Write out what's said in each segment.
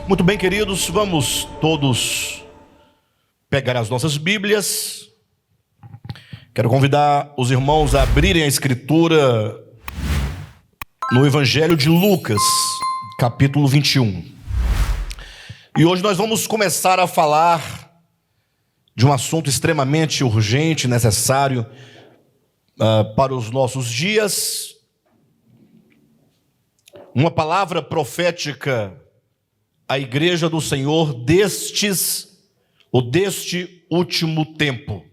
Muito bem, queridos, vamos todos pegar as nossas Bíblias. Quero convidar os irmãos a abrirem a Escritura no Evangelho de Lucas, capítulo 21. E hoje nós vamos começar a falar de um assunto extremamente urgente, necessário para os nossos dias. Uma palavra profética à igreja do Senhor deste último tempo.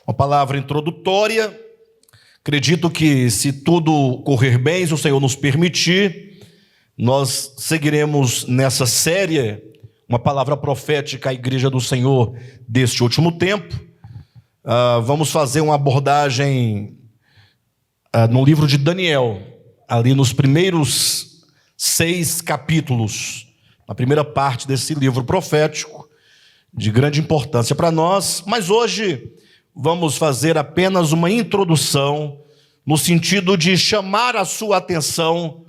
Uma palavra introdutória. Acredito que, se tudo correr bem, se o Senhor nos permitir, nós seguiremos nessa série, uma palavra profética à igreja do Senhor deste último tempo. Vamos fazer uma abordagem no livro de Daniel, ali nos primeiros 6 capítulos, na primeira parte desse livro profético, de grande importância para nós. Mas hoje vamos fazer apenas uma introdução, no sentido de chamar a sua atenção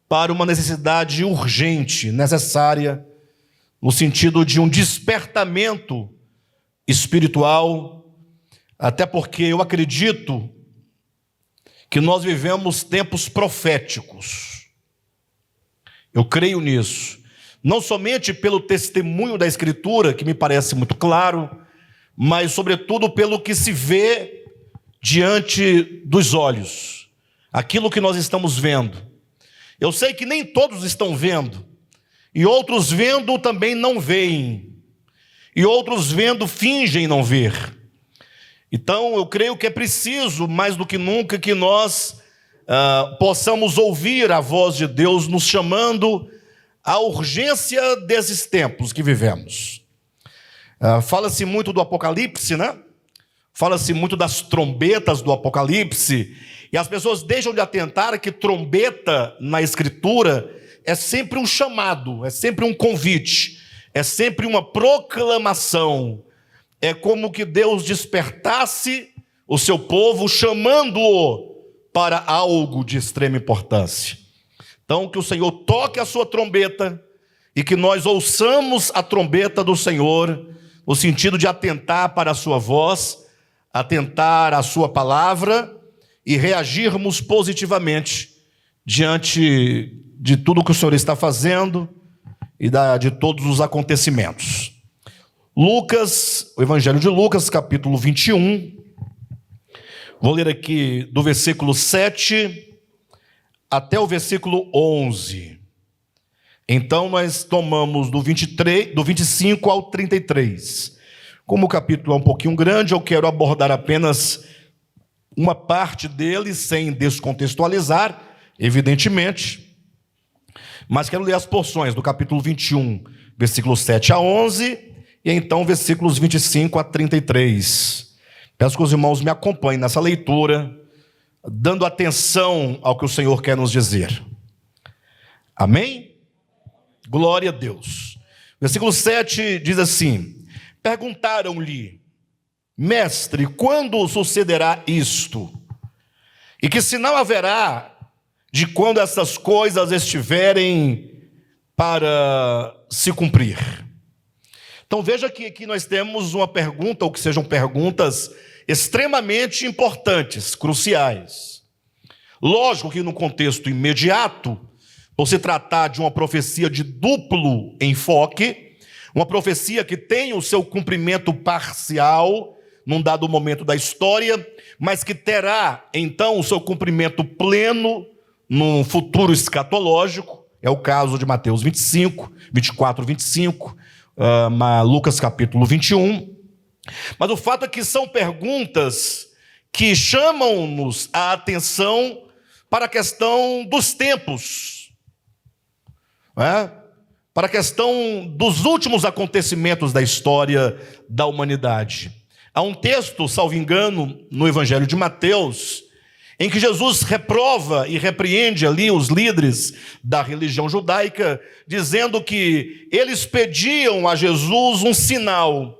para uma necessidade urgente, necessária, no sentido de um despertamento espiritual, até porque eu acredito que nós vivemos tempos proféticos. Eu creio nisso. Não somente pelo testemunho da Escritura, que me parece muito claro, mas sobretudo pelo que se vê diante dos olhos, aquilo que nós estamos vendo. Eu sei que nem todos estão vendo, e outros vendo também não veem, e outros vendo fingem não ver. Então eu creio que é preciso, mais do que nunca, que nós possamos ouvir a voz de Deus nos chamando à urgência desses tempos que vivemos. Fala-se muito do Apocalipse, né? Fala-se muito das trombetas do Apocalipse, e as pessoas deixam de atentar que trombeta na Escritura é sempre um chamado, é sempre um convite, é sempre uma proclamação. É como que Deus despertasse o seu povo, chamando-o para algo de extrema importância. Então, que o Senhor toque a sua trombeta e que nós ouçamos a trombeta do Senhor, no sentido de atentar para a sua voz, atentar à sua palavra e reagirmos positivamente diante de tudo que o Senhor está fazendo e de todos os acontecimentos. Lucas, o Evangelho de Lucas, capítulo 21. Vou ler aqui do versículo 7 até o versículo 11. Então nós tomamos do 25 ao 33. Como o capítulo é um pouquinho grande, eu quero abordar apenas uma parte dele, sem descontextualizar, evidentemente. Mas quero ler as porções do capítulo 21, versículos 7 a 11, e então versículos 25 a 33. Peço que os irmãos me acompanhem nessa leitura, dando atenção ao que o Senhor quer nos dizer. Amém? Glória a Deus. Versículo 7 diz assim: perguntaram-lhe: mestre, quando sucederá isto? E que sinal haverá de quando essas coisas estiverem para se cumprir? Então veja que aqui nós temos uma pergunta, ou que sejam perguntas extremamente importantes, cruciais. Lógico que no contexto imediato, por se tratar de uma profecia de duplo enfoque, uma profecia que tem o seu cumprimento parcial num dado momento da história, mas que terá então o seu cumprimento pleno num futuro escatológico. É o caso de Mateus 25, 24, 25, Lucas capítulo 21. Mas o fato é que são perguntas que chamam-nos a atenção para a questão dos tempos, para a questão dos últimos acontecimentos da história da humanidade. Há um texto, salvo engano, no Evangelho de Mateus, em que Jesus reprova e repreende ali os líderes da religião judaica, dizendo que eles pediam a Jesus um sinal,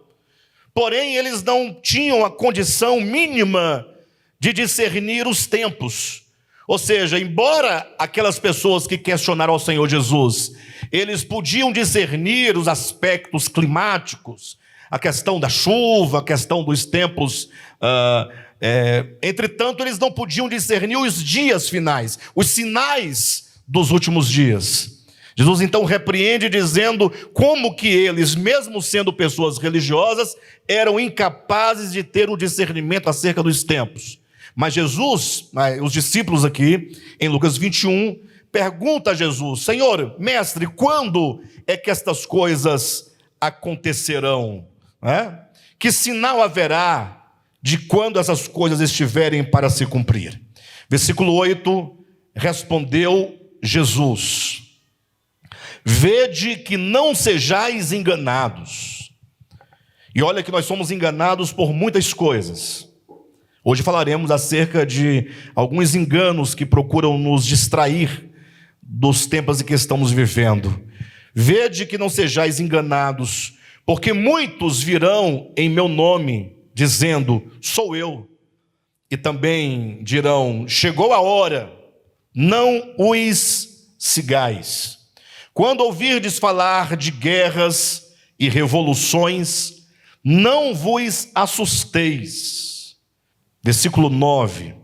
porém eles não tinham a condição mínima de discernir os tempos. Ou seja, embora aquelas pessoas que questionaram ao Senhor Jesus, Eles podiam discernir os aspectos climáticos, a questão da chuva, a questão dos tempos. Entretanto, eles não podiam discernir os dias finais, os sinais dos últimos dias. Jesus então repreende dizendo como que eles, mesmo sendo pessoas religiosas, eram incapazes de ter um discernimento acerca dos tempos. Mas Jesus, os discípulos aqui, em Lucas 21, pergunta a Jesus: Senhor, mestre, quando é que estas coisas acontecerão? Que sinal haverá de quando essas coisas estiverem para se cumprir? Versículo 8, respondeu Jesus: vede que não sejais enganados. E olha que nós somos enganados por muitas coisas. Hoje falaremos acerca de alguns enganos que procuram nos distrair dos tempos em que estamos vivendo. Vede que não sejais enganados, porque muitos virão em meu nome, dizendo, sou eu. E também dirão, chegou a hora, não os sigais. Quando ouvirdes falar de guerras e revoluções, não vos assusteis. Versículo 9.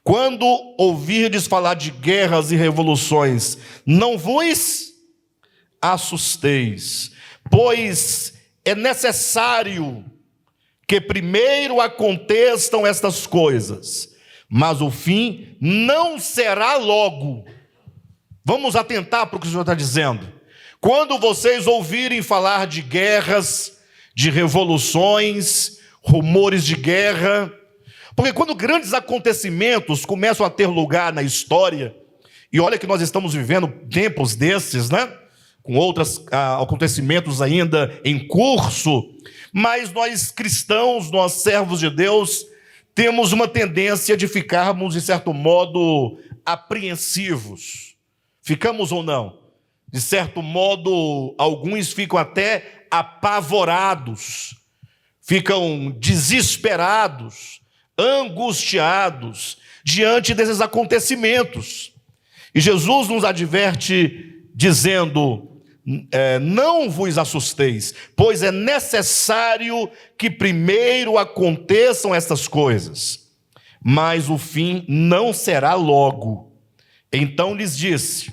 Quando ouvirdes falar de guerras e revoluções, não vos assusteis, pois é necessário que primeiro aconteçam estas coisas, mas o fim não será logo. Vamos atentar para o que o Senhor está dizendo. Quando vocês ouvirem falar de guerras, de revoluções, rumores de guerra, porque quando grandes acontecimentos começam a ter lugar na história, e olha que nós estamos vivendo tempos desses, com outros acontecimentos ainda em curso, mas nós cristãos, nós servos de Deus, temos uma tendência de ficarmos, de certo modo, apreensivos. Ficamos ou não? De certo modo, alguns ficam até apavorados, ficam desesperados, angustiados diante desses acontecimentos. E Jesus nos adverte dizendo, não vos assusteis, pois é necessário que primeiro aconteçam estas coisas, mas o fim não será logo. Então lhes disse,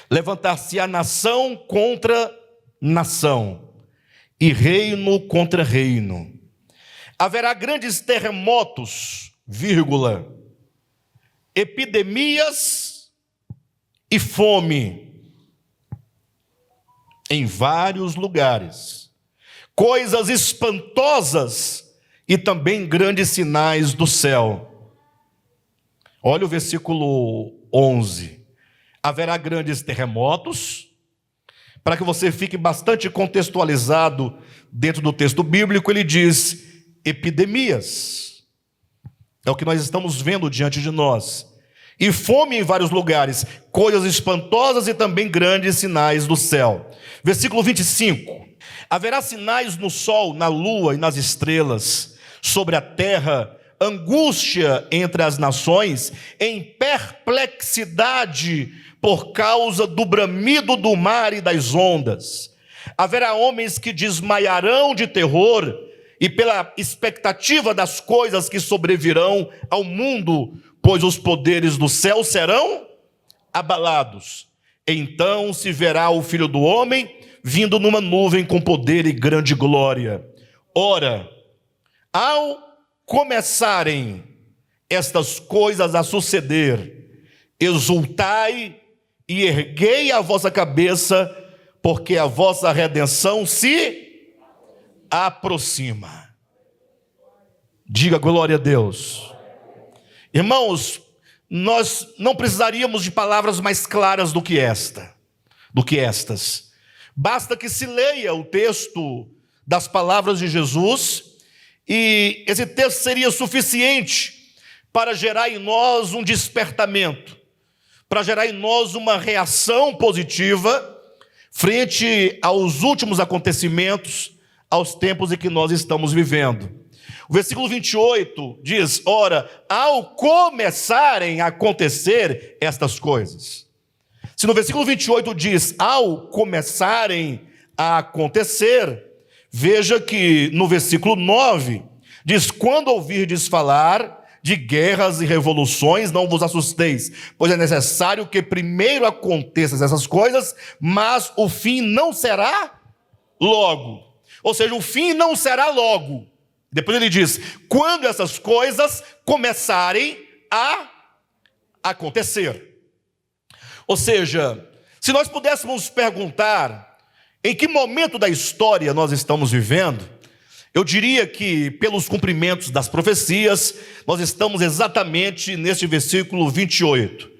levantar-se-á nação contra nação, e reino contra reino. Haverá grandes terremotos, epidemias e fome em vários lugares, coisas espantosas e também grandes sinais do céu. Olha o versículo 11. Haverá grandes terremotos, para que você fique bastante contextualizado dentro do texto bíblico, ele diz epidemias. É o que nós estamos vendo diante de nós. E fome em vários lugares, coisas espantosas e também grandes sinais do céu. Versículo 25. Haverá sinais no sol, na lua e nas estrelas, sobre a terra, angústia entre as nações, em perplexidade por causa do bramido do mar e das ondas. Haverá homens que desmaiarão de terror e pela expectativa das coisas que sobrevirão ao mundo, pois os poderes do céu serão abalados. Então se verá o Filho do Homem vindo numa nuvem com poder e grande glória. Ora, ao começarem estas coisas a suceder, exultai e erguei a vossa cabeça, porque a vossa redenção se aproxima. Diga glória a Deus. Irmãos, nós não precisaríamos de palavras mais claras do que estas. Basta que se leia o texto das palavras de Jesus, e esse texto seria suficiente para gerar em nós um despertamento, para gerar em nós uma reação positiva frente aos últimos acontecimentos, aos tempos em que nós estamos vivendo. O versículo 28 diz, ora, ao começarem a acontecer estas coisas. Se no versículo 28 diz, ao começarem a acontecer, veja que no versículo 9 diz, quando ouvirdes falar de guerras e revoluções, não vos assusteis, pois é necessário que primeiro aconteçam essas coisas, mas o fim não será logo. Ou seja, o fim não será logo. Depois ele diz, quando essas coisas começarem a acontecer. Ou seja, se nós pudéssemos perguntar em que momento da história nós estamos vivendo, eu diria que, pelos cumprimentos das profecias, nós estamos exatamente neste versículo 28.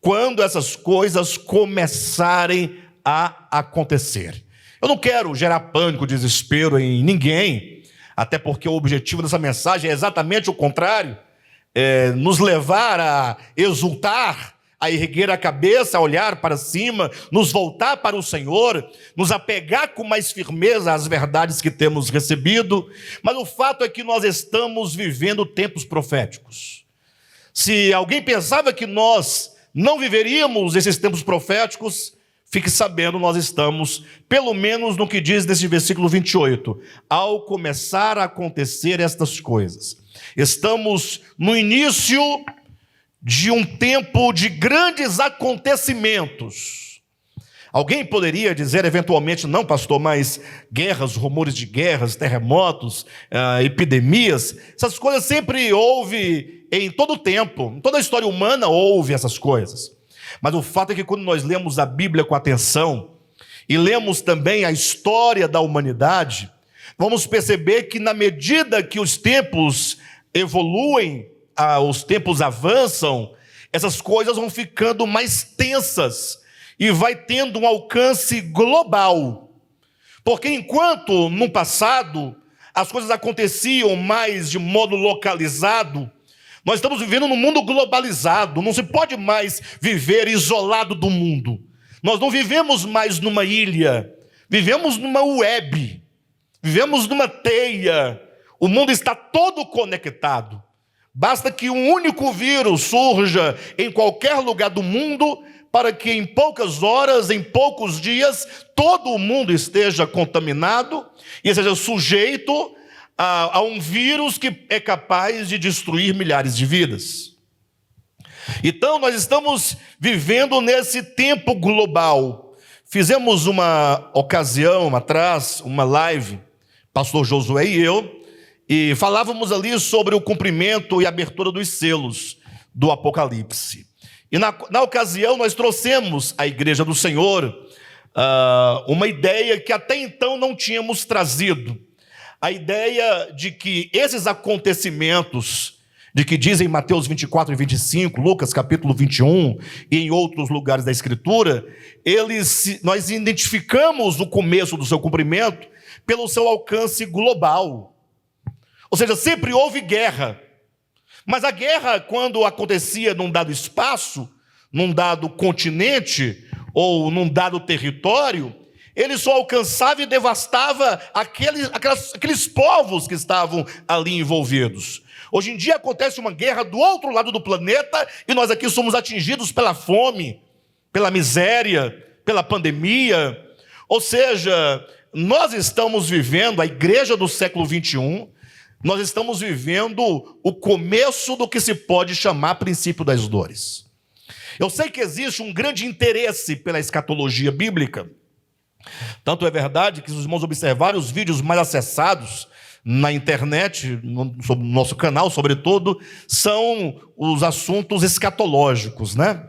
Quando essas coisas começarem a acontecer. Eu não quero gerar pânico, desespero em ninguém, até porque o objetivo dessa mensagem é exatamente o contrário, nos levar a exultar, a erguer a cabeça, a olhar para cima, nos voltar para o Senhor, nos apegar com mais firmeza às verdades que temos recebido, mas o fato é que nós estamos vivendo tempos proféticos. Se alguém pensava que nós não viveríamos esses tempos proféticos, fique sabendo, nós estamos, pelo menos no que diz nesse versículo 28, ao começar a acontecer estas coisas. Estamos no início de um tempo de grandes acontecimentos. Alguém poderia dizer eventualmente, não pastor, mas guerras, rumores de guerras, terremotos, epidemias, essas coisas sempre houve em todo o tempo, em toda a história humana houve essas coisas. Mas o fato é que quando nós lemos a Bíblia com atenção, e lemos também a história da humanidade, vamos perceber que na medida que os tempos evoluem, os tempos avançam, essas coisas vão ficando mais tensas e vai tendo um alcance global. Porque enquanto no passado as coisas aconteciam mais de modo localizado, nós estamos vivendo num mundo globalizado, não se pode mais viver isolado do mundo. Nós não vivemos mais numa ilha, vivemos numa web, vivemos numa teia, o mundo está todo conectado. Basta que um único vírus surja em qualquer lugar do mundo para que em poucas horas, em poucos dias, todo o mundo esteja contaminado e seja sujeito a um vírus que é capaz de destruir milhares de vidas. Então, nós estamos vivendo nesse tempo global. Fizemos uma ocasião atrás, uma live, pastor Josué e eu, e falávamos ali sobre o cumprimento e abertura dos selos do Apocalipse. E na ocasião nós trouxemos à Igreja do Senhor uma ideia que até então não tínhamos trazido. A ideia de que esses acontecimentos, de que dizem Mateus 24 e 25, Lucas capítulo 21 e em outros lugares da Escritura, nós identificamos o começo do seu cumprimento pelo seu alcance global. Ou seja, sempre houve guerra. Mas a guerra, quando acontecia num dado espaço, num dado continente ou num dado território, ele só alcançava e devastava aqueles povos que estavam ali envolvidos. Hoje em dia acontece uma guerra do outro lado do planeta e nós aqui somos atingidos pela fome, pela miséria, pela pandemia. Ou seja, nós estamos vivendo, a igreja do século 21, nós estamos vivendo o começo do que se pode chamar princípio das dores. Eu sei que existe um grande interesse pela escatologia bíblica. Tanto é verdade que, se os irmãos observarem os vídeos mais acessados na internet, no nosso canal, sobretudo, são os assuntos escatológicos, né?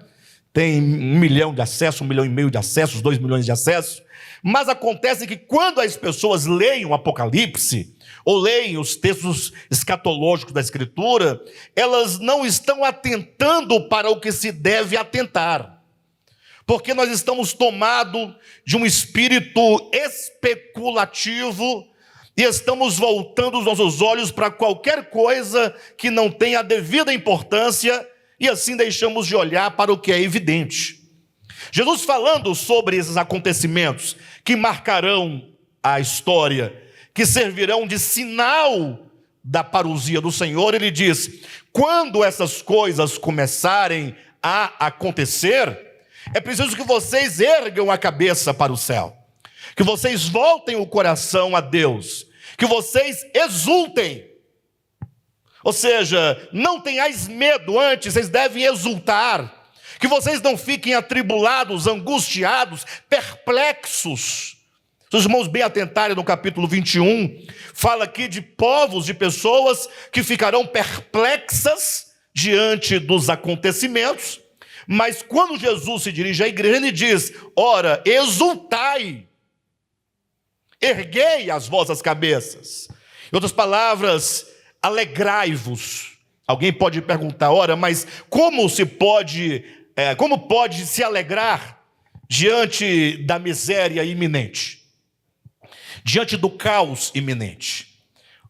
Tem 1 milhão de acessos, 1,5 milhão de acessos, 2 milhões de acessos. Mas acontece que quando as pessoas leem o Apocalipse, ou leem os textos escatológicos da Escritura, elas não estão atentando para o que se deve atentar. Porque nós estamos tomados de um espírito especulativo e estamos voltando os nossos olhos para qualquer coisa que não tenha a devida importância e assim deixamos de olhar para o que é evidente. Jesus, falando sobre esses acontecimentos que marcarão a história, que servirão de sinal da parousia do Senhor, ele diz: quando essas coisas começarem a acontecer, É preciso que vocês ergam a cabeça para o céu, que vocês voltem o coração a Deus, que vocês exultem. Ou seja, não tenhais medo, antes vocês devem exultar. Que vocês não fiquem atribulados, angustiados, perplexos. Se os irmãos bem atentarem no capítulo 21, fala aqui de povos, de pessoas que ficarão perplexas diante dos acontecimentos. Mas quando Jesus se dirige à igreja, ele diz: ora, exultai, erguei as vossas cabeças. Em outras palavras, alegrai-vos. Alguém pode perguntar: ora, mas como pode se alegrar diante da miséria iminente, diante do caos iminente?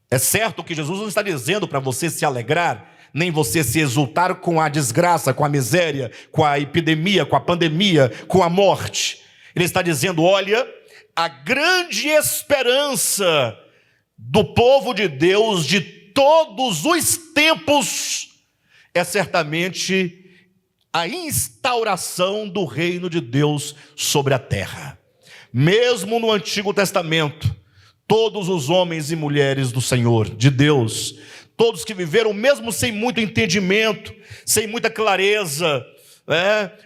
É certo que Jesus não está dizendo para você se alegrar, nem você se exultar com a desgraça, com a miséria, com a epidemia, com a pandemia, com a morte. Ele está dizendo: olha, a grande esperança do povo de Deus de todos os tempos é certamente a instauração do reino de Deus sobre a terra. Mesmo no Antigo Testamento, todos os homens e mulheres do Senhor, de Deus, todos que viveram mesmo sem muito entendimento, sem muita clareza,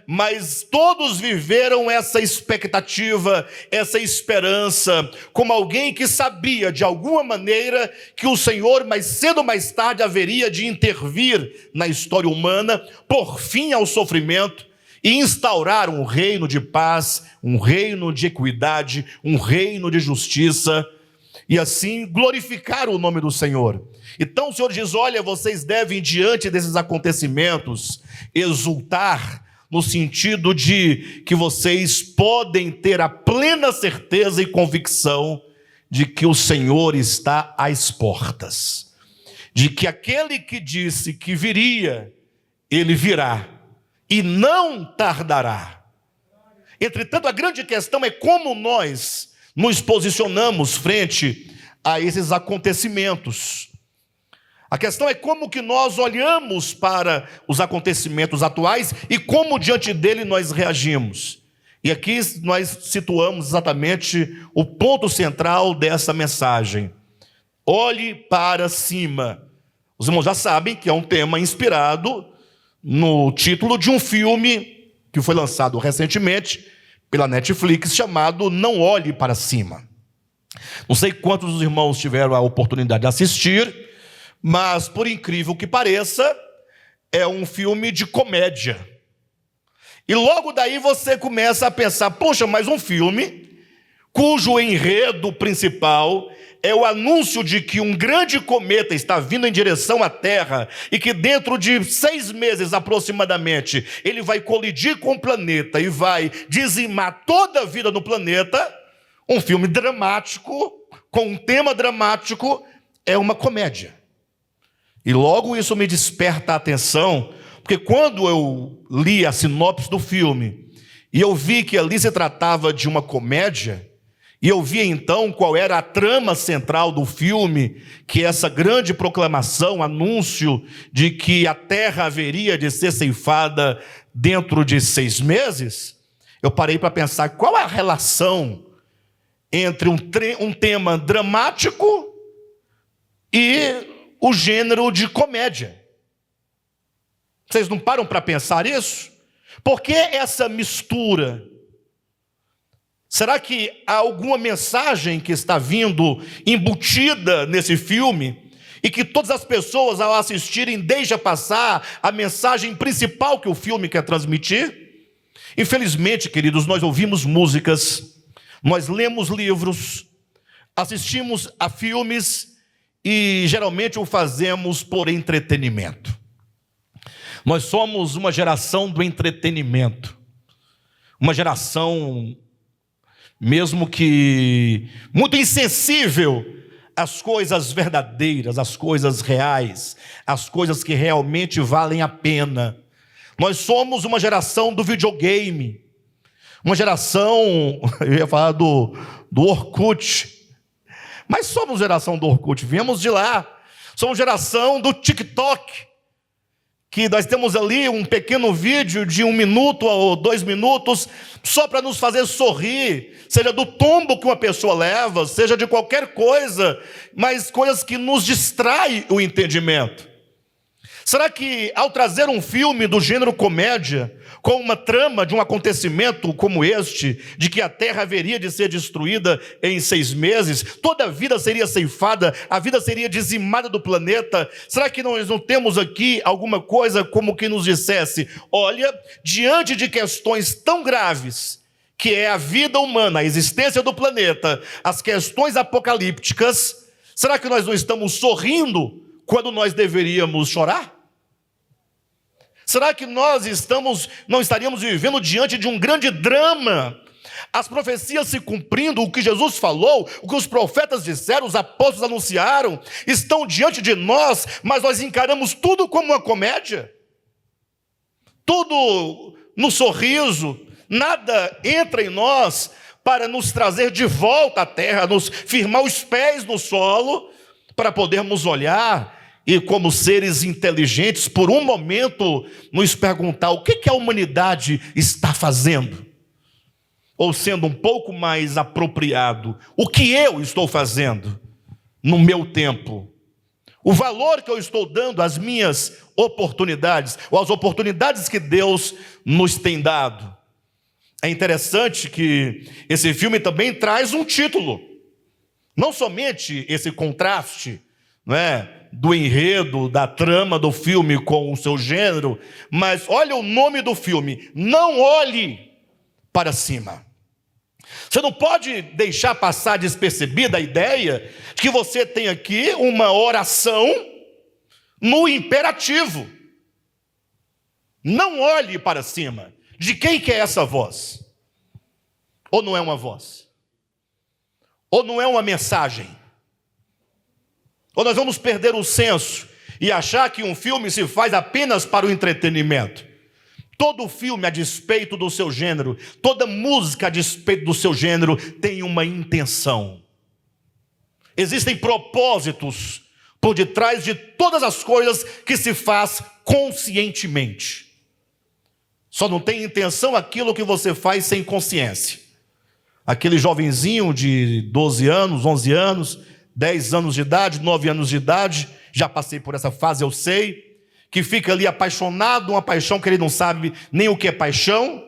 mas todos viveram essa expectativa, essa esperança, como alguém que sabia de alguma maneira que o Senhor mais cedo ou mais tarde haveria de intervir na história humana, por fim ao sofrimento e instaurar um reino de paz, um reino de equidade, um reino de justiça, e assim glorificar o nome do Senhor. Então o Senhor diz: olha, vocês devem, diante desses acontecimentos, exultar, no sentido de que vocês podem ter a plena certeza e convicção de que o Senhor está às portas, de que aquele que disse que viria, ele virá, e não tardará. Entretanto, a grande questão é como nós nos posicionamos frente a esses acontecimentos. A questão é como que nós olhamos para os acontecimentos atuais e como diante dele nós reagimos. E aqui nós situamos exatamente o ponto central dessa mensagem. Olhe para cima. Os irmãos já sabem que é um tema inspirado no título de um filme que foi lançado recentemente pela Netflix, chamado Não Olhe para Cima. Não sei quantos dos irmãos tiveram a oportunidade de assistir, mas, por incrível que pareça, é um filme de comédia. E logo daí você começa a pensar: poxa, mas um filme cujo enredo principal é o anúncio de que um grande cometa está vindo em direção à Terra e que dentro de 6 meses aproximadamente ele vai colidir com o planeta e vai dizimar toda a vida no planeta. Um filme dramático, com um tema dramático, é uma comédia. E logo isso me desperta a atenção, porque quando eu li a sinopse do filme e eu vi que ali se tratava de uma comédia, e eu vi então qual era a trama central do filme, que é essa grande proclamação, anúncio de que a terra haveria de ser ceifada dentro de 6 meses, eu parei para pensar qual é a relação entre um tema dramático e o gênero de comédia. Vocês não param para pensar isso? Por que essa mistura? Será que há alguma mensagem que está vindo embutida nesse filme e que todas as pessoas, ao assistirem, deixam passar a mensagem principal que o filme quer transmitir? Infelizmente, queridos, nós ouvimos músicas, nós lemos livros, assistimos a filmes e geralmente o fazemos por entretenimento. Nós somos uma geração do entretenimento, uma geração mesmo que muito insensível às coisas verdadeiras, às coisas reais, às coisas que realmente valem a pena. Nós somos uma geração do videogame, uma geração, eu ia falar do Orkut, mas somos geração do Orkut, viemos de lá. Somos geração do TikTok, que nós temos ali um pequeno vídeo de 1 minuto ou 2 minutos, só para nos fazer sorrir, seja do tombo que uma pessoa leva, seja de qualquer coisa, mas coisas que nos distraem o entendimento. Será que ao trazer um filme do gênero comédia, com uma trama de um acontecimento como este, de que a terra haveria de ser destruída em 6 meses, toda a vida seria ceifada, a vida seria dizimada do planeta, será que nós não temos aqui alguma coisa como que nos dissesse, olha, diante de questões tão graves, que é a vida humana, a existência do planeta, as questões apocalípticas, será que nós não estamos sorrindo quando nós deveríamos chorar? Será que nós não estaríamos vivendo diante de um grande drama? As profecias se cumprindo, o que Jesus falou, o que os profetas disseram, os apóstolos anunciaram, estão diante de nós, mas nós encaramos tudo como uma comédia. Tudo no sorriso, nada entra em nós para nos trazer de volta à terra, nos firmar os pés no solo, para podermos olhar e, como seres inteligentes, por um momento, nos perguntar o que a humanidade está fazendo. Ou, sendo um pouco mais apropriado, o que eu estou fazendo no meu tempo? O valor que eu estou dando às minhas oportunidades, ou às oportunidades que Deus nos tem dado. É interessante que esse filme também traz um título. Não somente esse contraste, não é? Do enredo, da trama do filme com o seu gênero, mas olha o nome do filme, Não Olhe para Cima. Você não pode deixar passar despercebida a ideia de que você tem aqui uma oração no imperativo. Não olhe para cima. De quem que é essa voz? Ou não é uma voz? Ou não é uma mensagem? Ou nós vamos perder o senso e achar que um filme se faz apenas para o entretenimento? Todo filme, a despeito do seu gênero, toda música a despeito do seu gênero, tem uma intenção. Existem propósitos por detrás de todas as coisas que se faz conscientemente. Só não tem intenção aquilo que você faz sem consciência. Aquele jovenzinho de 12 anos, 11 anos, 10 anos de idade, 9 anos de idade, já passei por essa fase, eu sei, que fica ali apaixonado, uma paixão que ele não sabe nem o que é paixão,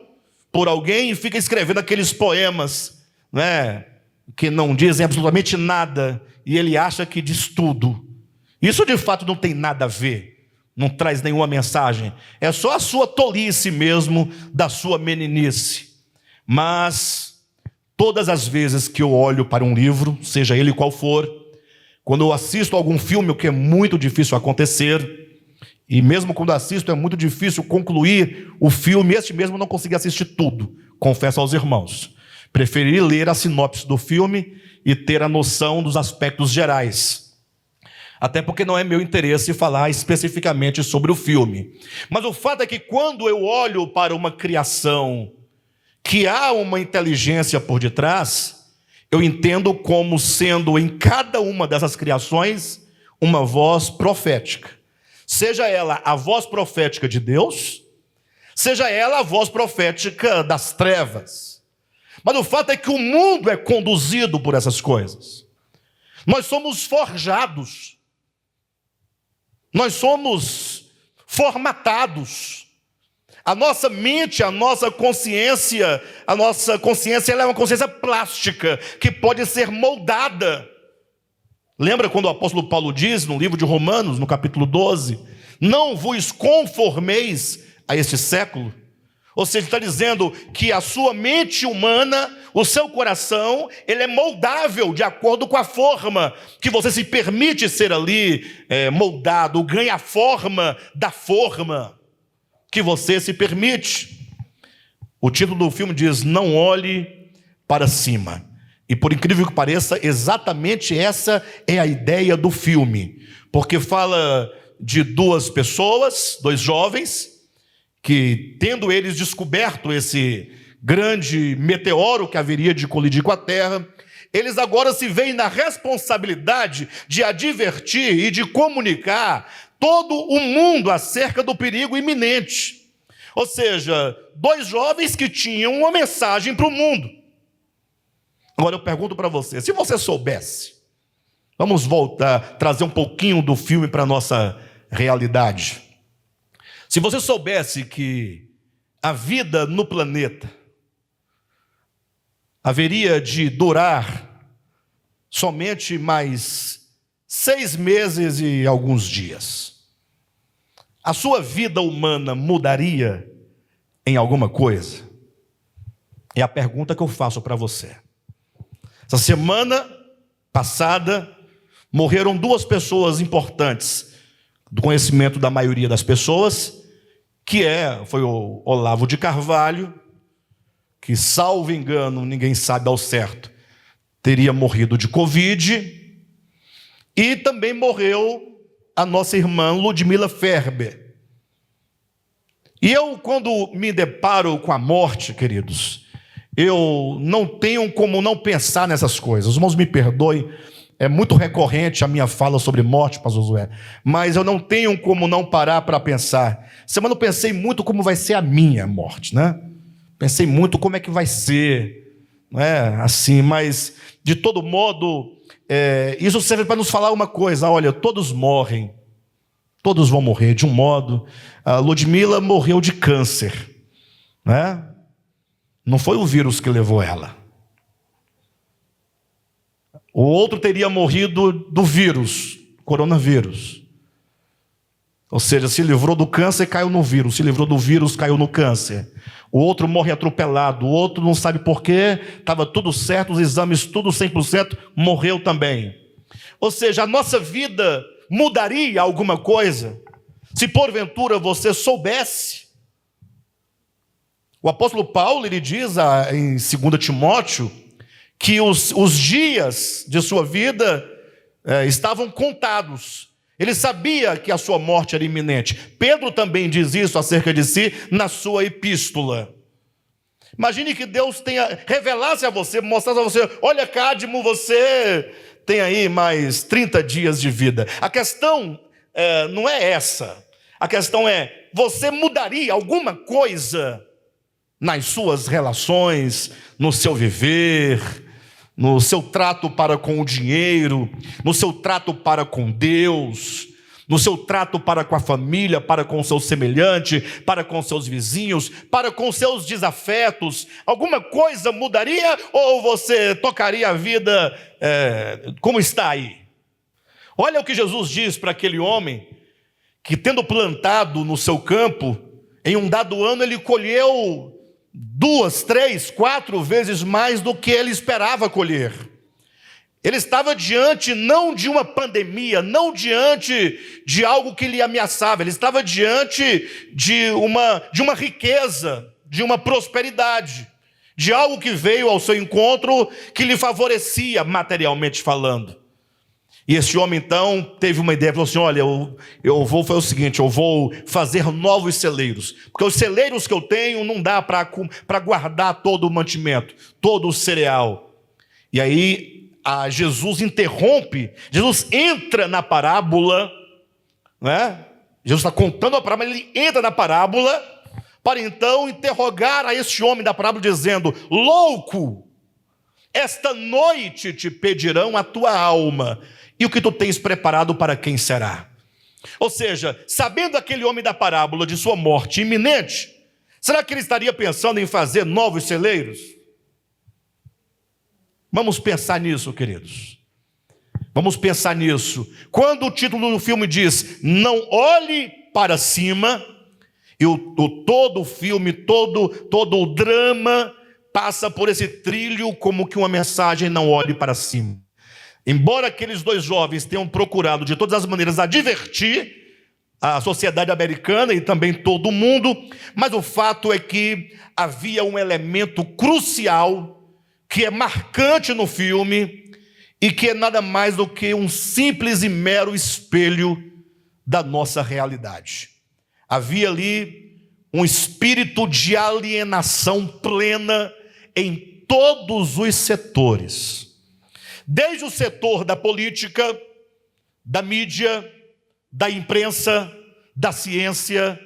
por alguém, e fica escrevendo aqueles poemas, né, que não dizem absolutamente nada, e ele acha que diz tudo. Isso de fato não tem nada a ver, não traz nenhuma mensagem, é só a sua tolice mesmo, da sua meninice. Mas todas as vezes que eu olho para um livro, seja ele qual for, quando eu assisto algum filme, o que é muito difícil acontecer, e mesmo quando assisto é muito difícil concluir o filme, este mesmo não consegui assistir tudo, confesso aos irmãos. Preferi ler a sinopse do filme e ter a noção dos aspectos gerais. Até porque não é meu interesse falar especificamente sobre o filme. Mas o fato é que quando eu olho para uma criação que há uma inteligência por detrás, eu entendo como sendo em cada uma dessas criações uma voz profética. Seja ela a voz profética de Deus, seja ela a voz profética das trevas. Mas o fato é que o mundo é conduzido por essas coisas. Nós somos forjados. Nós somos formatados. A nossa mente, a nossa consciência ela é uma consciência plástica, que pode ser moldada. Lembra quando o apóstolo Paulo diz, no livro de Romanos, no capítulo 12, não vos conformeis a este século? Ou seja, está dizendo que a sua mente humana, o seu coração, ele é moldável de acordo com a forma que você se permite ser ali moldado, ganha a forma da forma que você se permite. O título do filme diz, não olhe para cima. E por incrível que pareça, exatamente essa é a ideia do filme. Porque fala de 2 pessoas, 2 jovens, que tendo eles descoberto esse grande meteoro que haveria de colidir com a Terra, eles agora se veem na responsabilidade de advertir e de comunicar todo o mundo acerca do perigo iminente. Ou seja, dois jovens que tinham uma mensagem para o mundo. Agora eu pergunto para você, se você soubesse, vamos voltar, trazer um pouquinho do filme para a nossa realidade. Se você soubesse que a vida no planeta haveria de durar somente mais 6 meses e alguns dias, a sua vida humana mudaria em alguma coisa? É a pergunta que eu faço para você. Essa semana passada, morreram 2 pessoas importantes, do conhecimento da maioria das pessoas, foi o Olavo de Carvalho, que, salvo engano, ninguém sabe ao certo, teria morrido de Covid, e também morreu a nossa irmã Ludmila Ferber. E eu, quando me deparo com a morte, queridos, eu não tenho como não pensar nessas coisas. Os irmãos me perdoem, é muito recorrente a minha fala sobre morte, pastor Josué, mas eu não tenho como não parar para pensar. Semana eu pensei muito como vai ser a minha morte, né? Pensei muito como é que vai ser, não é? Assim, mas de todo modo, isso serve para nos falar uma coisa: olha, todos morrem, todos vão morrer de um modo. A Ludmila morreu de câncer, né? Não foi o vírus que levou ela. O outro teria morrido do vírus, coronavírus. Ou seja, se livrou do câncer, caiu no vírus. Se livrou do vírus, caiu no câncer. O outro morre atropelado. O outro não sabe por quê. Estava tudo certo, os exames tudo 100%, morreu também. Ou seja, a nossa vida mudaria alguma coisa se porventura você soubesse. O apóstolo Paulo, ele diz em 2 Timóteo, que os dias de sua vida estavam contados. Ele sabia que a sua morte era iminente. Pedro também diz isso acerca de si na sua epístola. Imagine que Deus revelasse a você, mostrasse a você: olha, Cadmo, você tem aí mais 30 dias de vida. A questão não é essa. A questão é: você mudaria alguma coisa nas suas relações, no seu viver, no seu trato para com o dinheiro, no seu trato para com Deus, no seu trato para com a família, para com o seu semelhante, para com seus vizinhos, para com seus desafetos? Alguma coisa mudaria ou você tocaria a vida como está aí? Olha o que Jesus diz para aquele homem que, tendo plantado no seu campo, em um dado ano ele colheu 2, 3, 4 vezes mais do que ele esperava colher. Ele estava diante não de uma pandemia, não diante de algo que lhe ameaçava, ele estava diante de uma riqueza, de uma prosperidade, de algo que veio ao seu encontro que lhe favorecia materialmente falando. E esse homem então teve uma ideia, falou assim: olha, eu vou fazer o seguinte, eu vou fazer novos celeiros, porque os celeiros que eu tenho não dá para guardar todo o mantimento, todo o cereal. E aí Jesus interrompe, Jesus entra na parábola, né? Jesus está contando a parábola, ele entra na parábola para então interrogar a este homem da parábola, dizendo: louco, esta noite te pedirão a tua alma, e o que tu tens preparado para quem será? Ou seja, sabendo aquele homem da parábola de sua morte iminente, será que ele estaria pensando em fazer novos celeiros? Vamos pensar nisso, queridos. Vamos pensar nisso. Quando o título do filme diz: não olhe para cima, e todo o filme, todo o drama passa por esse trilho como que uma mensagem: não olhe para cima. Embora aqueles 2 jovens tenham procurado de todas as maneiras advertir a sociedade americana e também todo o mundo, mas o fato é que havia um elemento crucial que é marcante no filme e que é nada mais do que um simples e mero espelho da nossa realidade. Havia ali um espírito de alienação plena em todos os setores. Desde o setor da política, da mídia, da imprensa, da ciência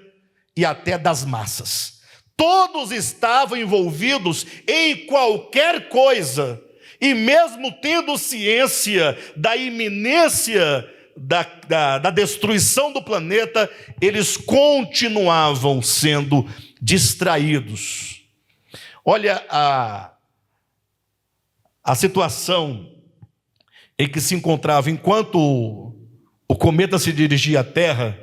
e até das massas. Todos estavam envolvidos em qualquer coisa, e mesmo tendo ciência da iminência da destruição do planeta, eles continuavam sendo distraídos. Olha a situação em que se encontrava enquanto o cometa se dirigia à Terra.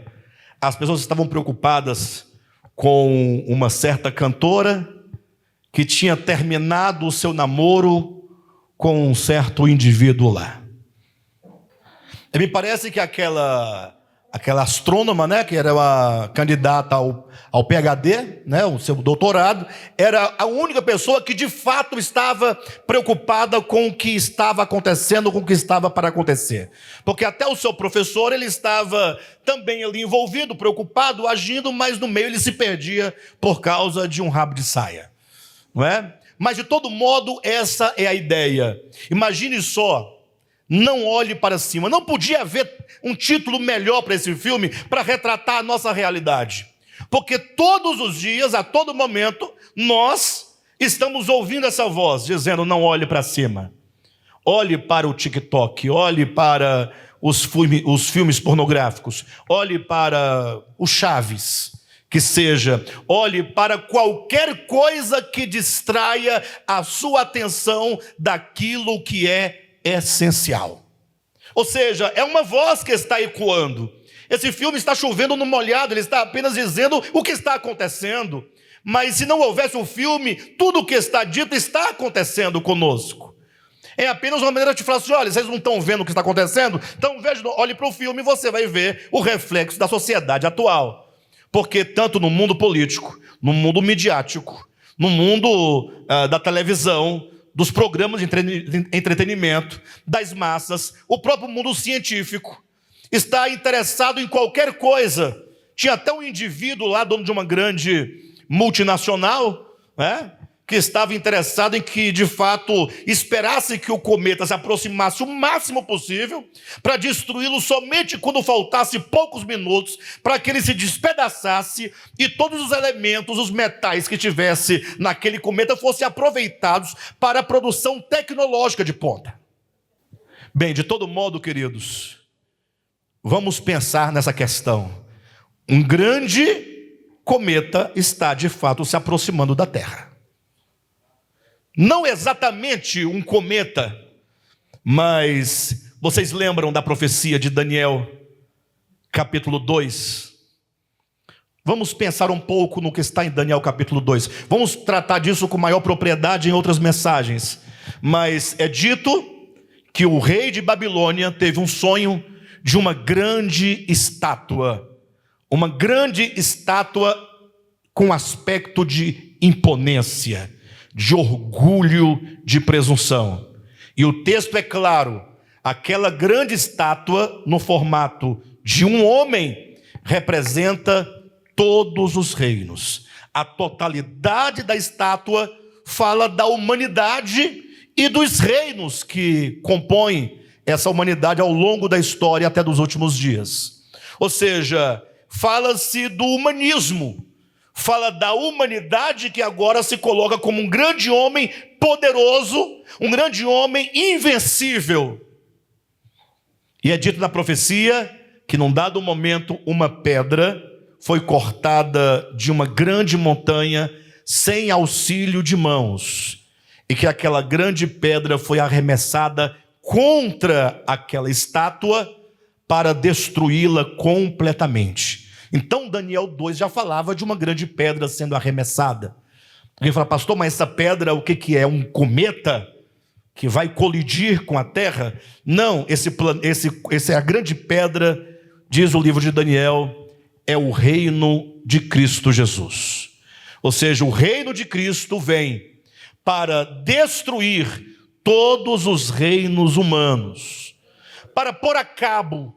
As pessoas estavam preocupadas com uma certa cantora que tinha terminado o seu namoro com um certo indivíduo lá. Me parece que aquela astrônoma, né, que era uma candidata ao PhD, né, o seu doutorado, era a única pessoa que de fato estava preocupada com o que estava acontecendo, com o que estava para acontecer. Porque até o seu professor, ele estava também ali envolvido, preocupado, agindo, mas no meio ele se perdia por causa de um rabo de saia, não é? Mas de todo modo, essa é a ideia. Imagine só, Não Olhe para Cima. Não podia haver um título melhor para esse filme, para retratar a nossa realidade. Porque todos os dias, a todo momento, nós estamos ouvindo essa voz, dizendo: não olhe para cima. Olhe para o TikTok, olhe para os filmes pornográficos, olhe para o Chaves, que seja, olhe para qualquer coisa que distraia a sua atenção daquilo que é essencial. Ou seja, é uma voz que está ecoando. Esse filme está chovendo no molhado, ele está apenas dizendo o que está acontecendo. Mas se não houvesse o filme, tudo o que está dito está acontecendo conosco. É apenas uma maneira de falar assim: olha, vocês não estão vendo o que está acontecendo? Então olhe para o filme e você vai ver o reflexo da sociedade atual. Porque tanto no mundo político, no mundo midiático, no mundo da televisão, dos programas de entretenimento, das massas, o próprio mundo científico está interessado em qualquer coisa. Tinha até um indivíduo lá, dono de uma grande multinacional, né, que estava interessado em que, de fato, esperasse que o cometa se aproximasse o máximo possível, para destruí-lo somente quando faltasse poucos minutos, para que ele se despedaçasse e todos os elementos, os metais que tivesse naquele cometa fossem aproveitados para a produção tecnológica de ponta. Bem, de todo modo, queridos, vamos pensar nessa questão. Um grande cometa está, de fato, se aproximando da Terra. Não exatamente um cometa, mas vocês lembram da profecia de Daniel, capítulo 2? Vamos pensar um pouco no que está em Daniel, capítulo 2. Vamos tratar disso com maior propriedade em outras mensagens. Mas é dito que o rei de Babilônia teve um sonho de uma grande estátua com aspecto de imponência, de orgulho, de presunção. E o texto é claro: aquela grande estátua, no formato de um homem, representa todos os reinos. A totalidade da estátua fala da humanidade e dos reinos que compõem essa humanidade ao longo da história até dos últimos dias. Ou seja, fala-se do humanismo, fala da humanidade que agora se coloca como um grande homem poderoso, um grande homem invencível. E é dito na profecia que num dado momento uma pedra foi cortada de uma grande montanha sem auxílio de mãos, e que aquela grande pedra foi arremessada contra aquela estátua para destruí-la completamente. Então Daniel 2 já falava de uma grande pedra sendo arremessada. Alguém fala: pastor, mas essa pedra o que é? Um cometa que vai colidir com a terra? Não, esse é a grande pedra, diz o livro de Daniel, é o reino de Cristo Jesus. Ou seja, o reino de Cristo vem para destruir todos os reinos humanos, para pôr a cabo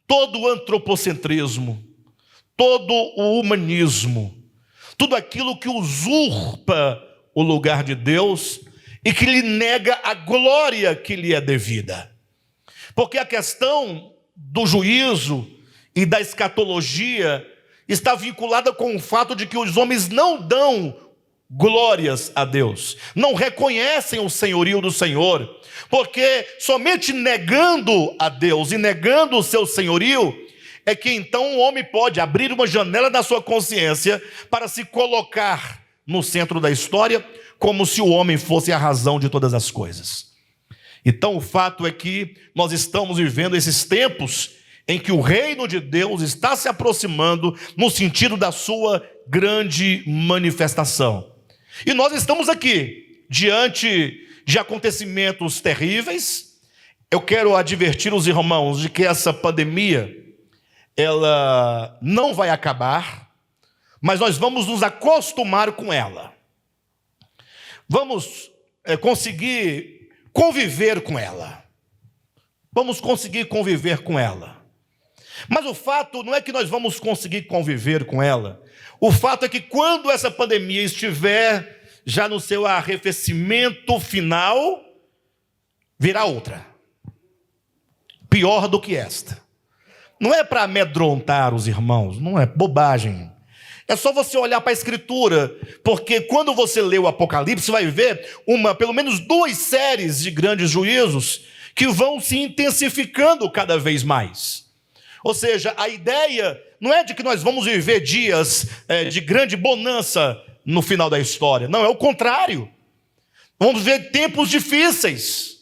todo o antropocentrismo, todo o humanismo, tudo aquilo que usurpa o lugar de Deus e que lhe nega a glória que lhe é devida. Porque a questão do juízo e da escatologia está vinculada com o fato de que os homens não dão glórias a Deus, não reconhecem o senhorio do Senhor, porque somente negando a Deus e negando o seu senhorio é que então o homem pode abrir uma janela da sua consciência para se colocar no centro da história, como se o homem fosse a razão de todas as coisas. Então o fato é que nós estamos vivendo esses tempos em que o reino de Deus está se aproximando no sentido da sua grande manifestação. E nós estamos aqui, diante de acontecimentos terríveis. Eu quero advertir os irmãos de que essa pandemia, ela não vai acabar, mas nós vamos nos acostumar com ela. Vamos conseguir conviver com ela. Vamos conseguir conviver com ela. Mas o fato não é que nós vamos conseguir conviver com ela. O fato é que quando essa pandemia estiver já no seu arrefecimento final, virá outra. Pior do que esta. Não é para amedrontar os irmãos, não é bobagem. É só você olhar para a Escritura, porque quando você lê o Apocalipse, vai ver pelo menos 2 séries de grandes juízos que vão se intensificando cada vez mais. Ou seja, a ideia não é de que nós vamos viver dias de grande bonança no final da história. Não, é o contrário. Vamos ver tempos difíceis.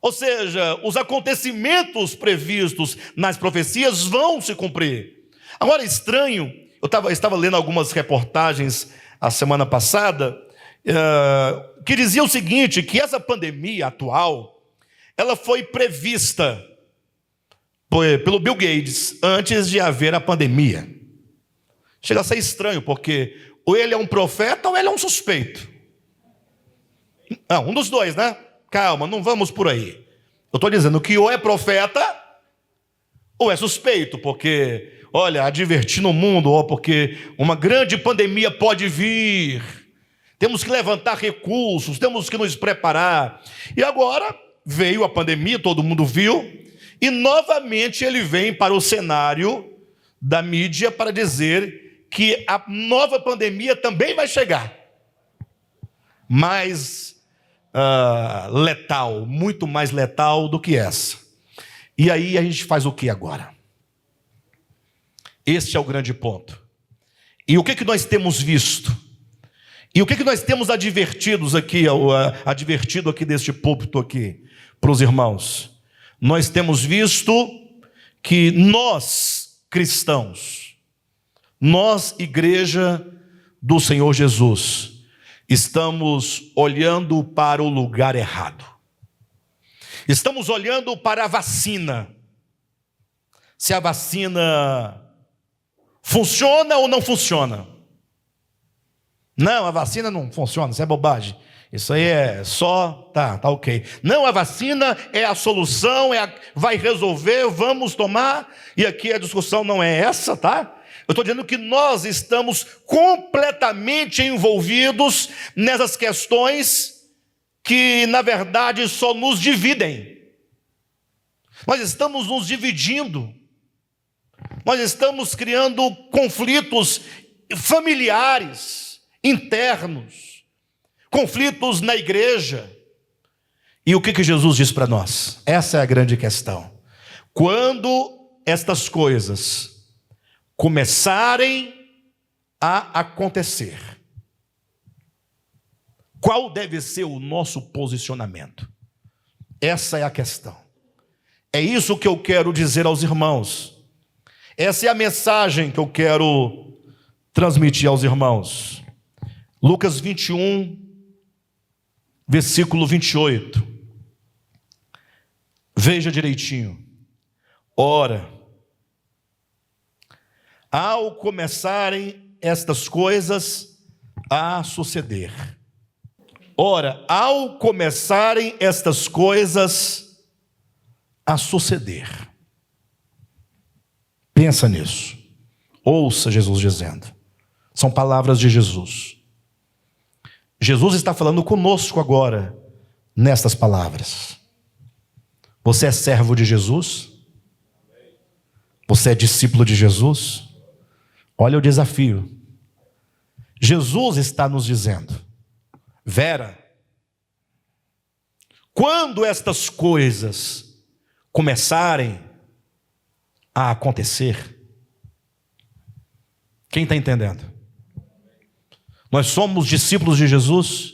Ou seja, os acontecimentos previstos nas profecias vão se cumprir. Agora, estranho, eu estava lendo algumas reportagens a semana passada, que dizia o seguinte, que essa pandemia atual, ela foi prevista pelo Bill Gates antes de haver a pandemia. Chega a ser estranho, porque ou ele é um profeta ou ele é um suspeito. Um dos dois, né? Calma, não vamos por aí. Eu estou dizendo que ou é profeta ou é suspeito, porque, olha, advertindo o mundo, porque uma grande pandemia pode vir. Temos que levantar recursos, temos que nos preparar. E agora veio a pandemia, todo mundo viu, e novamente ele vem para o cenário da mídia para dizer que a nova pandemia também vai chegar. Mais letal, muito mais letal do que essa. E aí a gente faz o que agora? Este é o grande ponto. E o que nós temos visto? E o que nós temos advertido aqui deste púlpito aqui, para os irmãos? Nós temos visto que nós, cristãos, nós, igreja do Senhor Jesus, estamos olhando para o lugar errado. Estamos olhando para a vacina. Se a vacina funciona ou não funciona. Não, a vacina não funciona, isso é bobagem. Isso aí é só, tá ok. Não, a vacina é a solução, vai resolver, vamos tomar. E aqui a discussão não é essa, tá? Eu estou dizendo que nós estamos completamente envolvidos nessas questões que, na verdade, só nos dividem. Nós estamos nos dividindo. Nós estamos criando conflitos familiares, internos, conflitos na igreja. E o que Jesus diz para nós? Essa é a grande questão. Quando estas coisas começarem a acontecer, qual deve ser o nosso posicionamento? Essa é a questão. É isso que eu quero dizer aos irmãos. Essa é a mensagem que eu quero transmitir aos irmãos. Lucas 21, versículo 28. Veja direitinho. Ora, ao começarem estas coisas a suceder. Ora, ao começarem estas coisas a suceder. Pensa nisso. Ouça Jesus dizendo. São palavras de Jesus. Jesus está falando conosco agora, nestas palavras. Você é servo de Jesus? Você é discípulo de Jesus? Olha o desafio. Jesus está nos dizendo: Vera, quando estas coisas começarem a acontecer, quem está entendendo? Nós somos discípulos de Jesus,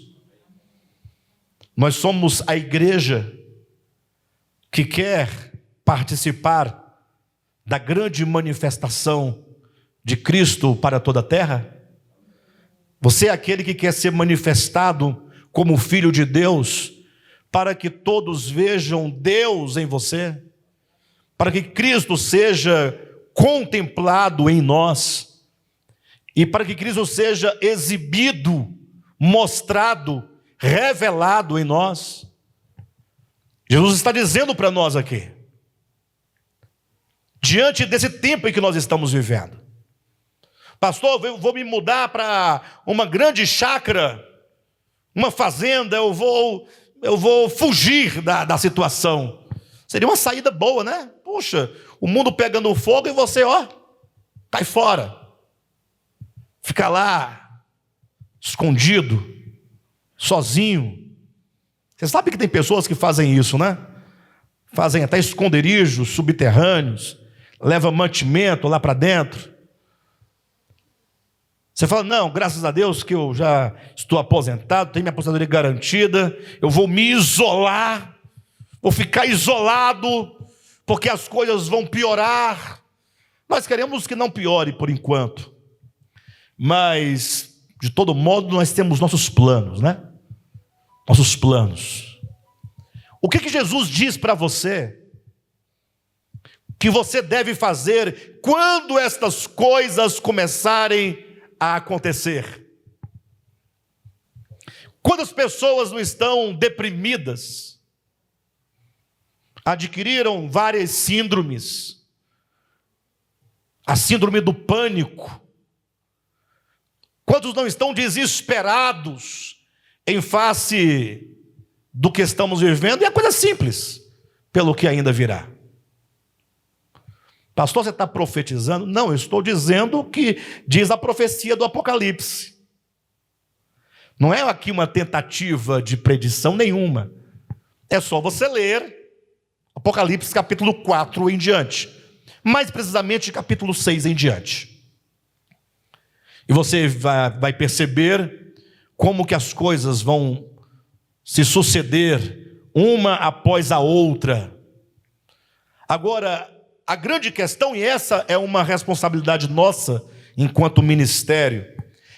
nós somos a igreja que quer participar da grande manifestação de Cristo para toda a terra. Você é aquele que quer ser manifestado como filho de Deus, para que todos vejam Deus em você, para que Cristo seja contemplado em nós, e para que Cristo seja exibido, mostrado, revelado em nós. Jesus está dizendo para nós aqui, diante desse tempo em que nós estamos vivendo: pastor, eu vou me mudar para uma grande chácara, uma fazenda, eu vou fugir da situação. Seria uma saída boa, né? Puxa, o mundo pegando fogo e você, cai fora. Fica lá, escondido, sozinho. Você sabe que tem pessoas que fazem isso, né? Fazem até esconderijos subterrâneos, levam mantimento lá para dentro. Você fala: não, graças a Deus que eu já estou aposentado, tenho minha aposentadoria garantida, eu vou me isolar, vou ficar isolado, porque as coisas vão piorar. Nós queremos que não piore por enquanto, mas de todo modo nós temos nossos planos, né? Nossos planos. O que Jesus diz para você que você deve fazer quando estas coisas começarem a acontecer? Quando as pessoas não estão deprimidas, adquiriram várias síndromes, a síndrome do pânico, quantos não estão desesperados em face do que estamos vivendo? E é coisa simples, pelo que ainda virá. Pastor, você está profetizando? Não, eu estou dizendo o que diz a profecia do Apocalipse. Não é aqui uma tentativa de predição nenhuma. É só você ler Apocalipse capítulo 4 em diante. Mais precisamente capítulo 6 em diante. E você vai perceber como que as coisas vão se suceder uma após a outra. Agora, a grande questão, e essa é uma responsabilidade nossa enquanto ministério,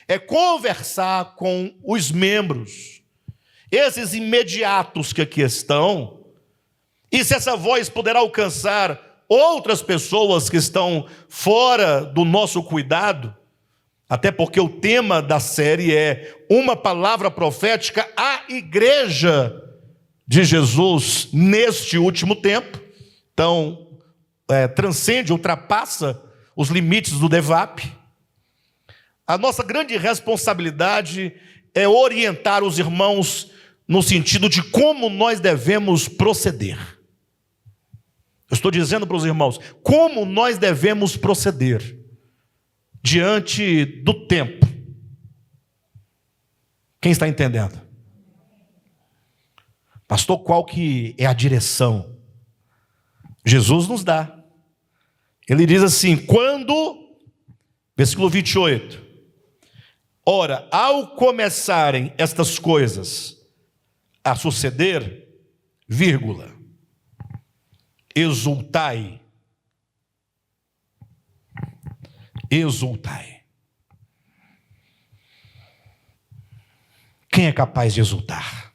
é conversar com os membros, esses imediatos que aqui estão, e se essa voz puder alcançar outras pessoas que estão fora do nosso cuidado, até porque o tema da série é uma palavra profética à igreja de Jesus neste último tempo. Então, transcende, ultrapassa os limites do DEVAP. A nossa grande responsabilidade é orientar os irmãos no sentido de como nós devemos proceder. Eu estou dizendo para os irmãos como nós devemos proceder diante do tempo. Quem está entendendo? Pastor, qual que é a direção? Jesus nos dá. Ele diz assim: quando, versículo 28, ora, ao começarem estas coisas a suceder, vírgula, exultai. Exultai. Quem é capaz de exultar?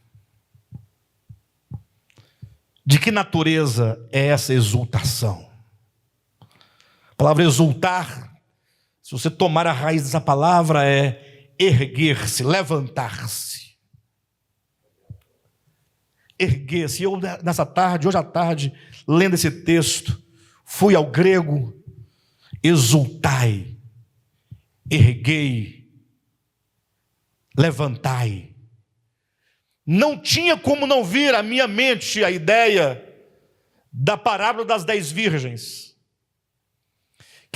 De que natureza é essa exultação? A palavra exultar, se você tomar a raiz dessa palavra, é erguer-se, levantar-se. Erguer-se. Eu, nessa tarde, hoje à tarde, lendo esse texto, fui ao grego: exultai, erguei, levantai. Não tinha como não vir à minha mente a ideia da parábola das 10 virgens.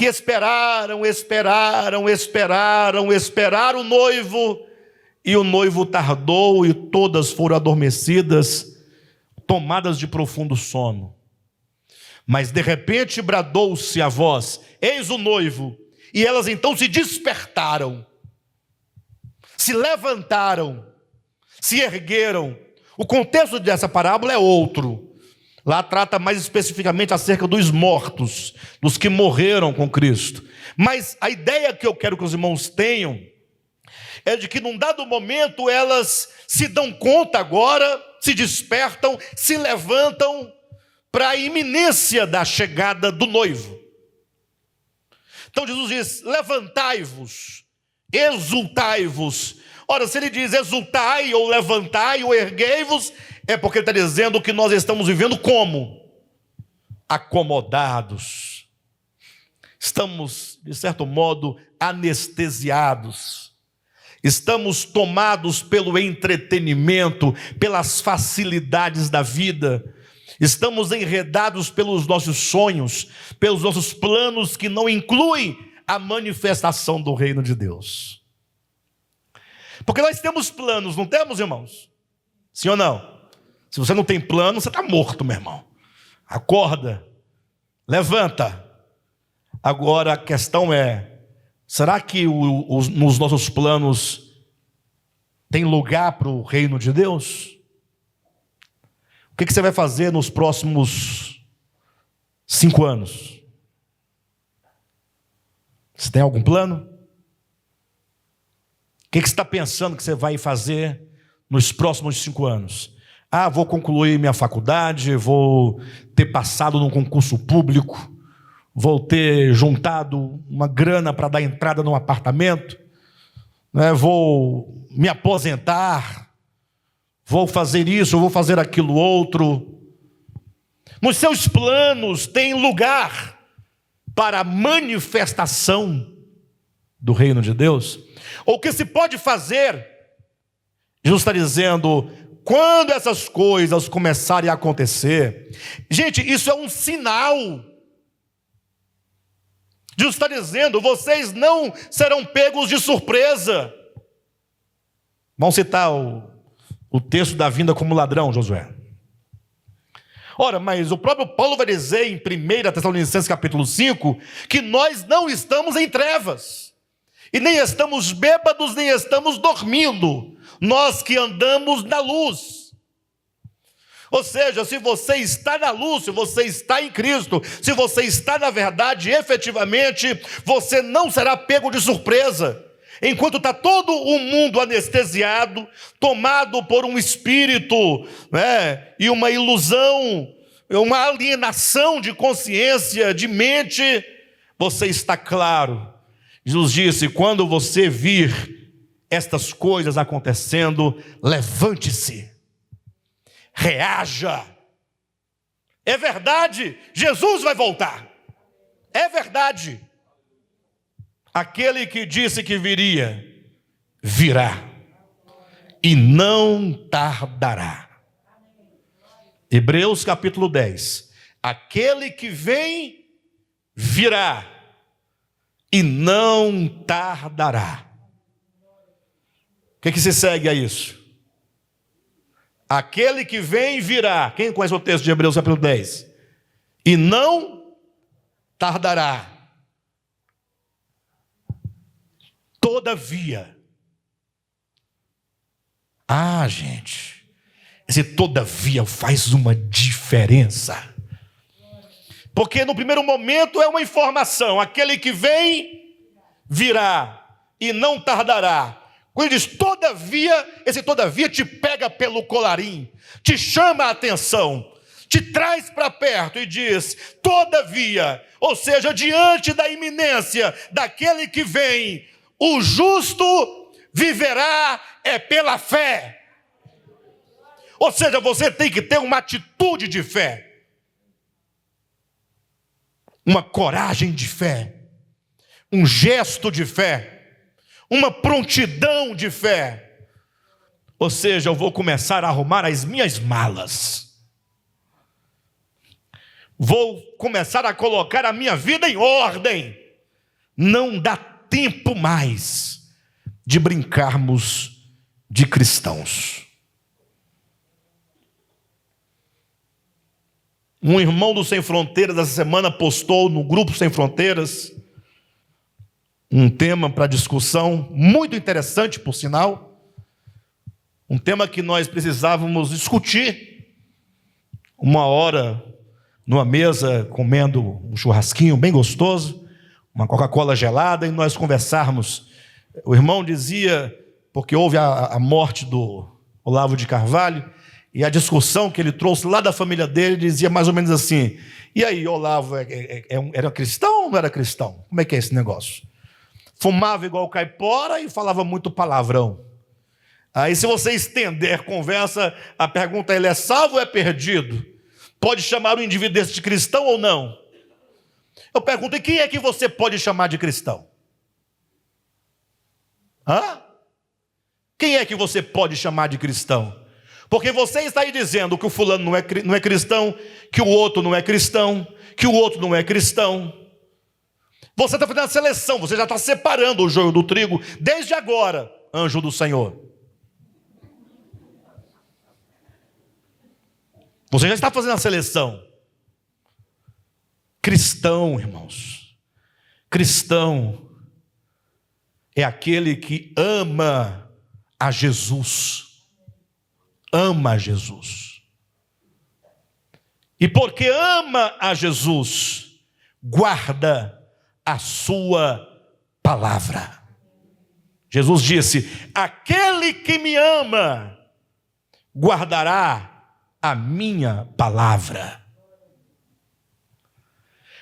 que esperaram o noivo, e o noivo tardou, e todas foram adormecidas, tomadas de profundo sono. Mas de repente bradou-se a voz: eis o noivo. E elas então se despertaram, se levantaram, se ergueram. O contexto dessa parábola é outro. Lá trata mais especificamente acerca dos mortos, dos que morreram com Cristo. Mas a ideia que eu quero que os irmãos tenham é de que num dado momento elas se dão conta agora, se despertam, se levantam para a iminência da chegada do noivo. Então Jesus diz: levantai-vos, exultai-vos. Ora, se ele diz exultai, ou levantai, ou erguei-vos, é porque ele está dizendo que nós estamos vivendo como? Acomodados. Estamos, de certo modo, anestesiados. Estamos tomados pelo entretenimento, pelas facilidades da vida. Estamos enredados pelos nossos sonhos, pelos nossos planos que não incluem a manifestação do reino de Deus. Porque nós temos planos, não temos, irmãos? Sim ou não? Se você não tem plano, você está morto, meu irmão. Acorda, levanta. Agora a questão é: será que nos nossos planos tem lugar para o reino de Deus? O que você vai fazer nos próximos 5 anos? Você tem algum plano? O que você está pensando que você vai fazer nos próximos 5 anos? Vou concluir minha faculdade, vou ter passado num concurso público, vou ter juntado uma grana para dar entrada num apartamento, vou me aposentar, vou fazer isso, vou fazer aquilo outro. Nos seus planos tem lugar para a manifestação do reino de Deus? Ou o que se pode fazer? Jesus está dizendo: quando essas coisas começarem a acontecer, gente, isso é um sinal. Jesus está dizendo: vocês não serão pegos de surpresa. Vamos citar o texto da vinda como ladrão, Josué. Ora, mas o próprio Paulo vai dizer em 1 Tessalonicenses capítulo 5, que nós não estamos em trevas, e nem estamos bêbados, nem estamos dormindo, nós que andamos na luz. Ou seja, se você está na luz, se você está em Cristo, se você está na verdade, efetivamente, você não será pego de surpresa. Enquanto está todo o mundo anestesiado, tomado por um espírito, e uma ilusão, uma alienação de consciência, de mente, você está claro. Jesus disse: quando você vir estas coisas acontecendo, levante-se, reaja. É verdade, Jesus vai voltar. É verdade. Aquele que disse que viria, virá, e não tardará. Hebreus capítulo 10. Aquele que vem, virá, e não tardará. O que se segue a isso? Aquele que vem, virá. Quem conhece o texto de Hebreus capítulo 10? E não tardará. Todavia. Gente, esse todavia faz uma diferença. Porque no primeiro momento é uma informação: aquele que vem, virá, e não tardará. Quando ele diz todavia, esse todavia te pega pelo colarinho, te chama a atenção, te traz para perto e diz todavia, ou seja, diante da iminência daquele que vem, o justo viverá pela fé. Ou seja, você tem que ter uma atitude de fé, uma coragem de fé, um gesto de fé, uma prontidão de fé. Ou seja, eu vou começar a arrumar as minhas malas, vou começar a colocar a minha vida em ordem, não dá tempo mais de brincarmos de cristãos. Um irmão do Sem Fronteiras essa semana postou no grupo Sem Fronteiras um tema para discussão, muito interessante por sinal, um tema que nós precisávamos discutir, uma hora numa mesa comendo um churrasquinho bem gostoso, uma Coca-Cola gelada, e nós conversarmos. O irmão dizia, porque houve a morte do Olavo de Carvalho, e a discussão que ele trouxe lá da família dele dizia mais ou menos assim: e aí, Olavo era cristão ou não era cristão? Como é que é esse negócio? Fumava igual caipora e falava muito palavrão. Aí, se você estender a conversa, a pergunta: ele é salvo ou é perdido? Pode chamar o indivíduo desse de cristão ou não? Eu pergunto: e quem é que você pode chamar de cristão? Hã? Quem é que você pode chamar de cristão? Porque você está aí dizendo que o fulano não é cristão, que o outro não é cristão, que o outro não é cristão. Você está fazendo a seleção, você já está separando o joio do trigo desde agora, anjo do Senhor. Você já está fazendo a seleção. Cristão, irmãos, cristão é aquele que ama a Jesus. Ama a Jesus. E porque ama a Jesus, guarda a sua palavra. Jesus disse: aquele que me ama, guardará a minha palavra.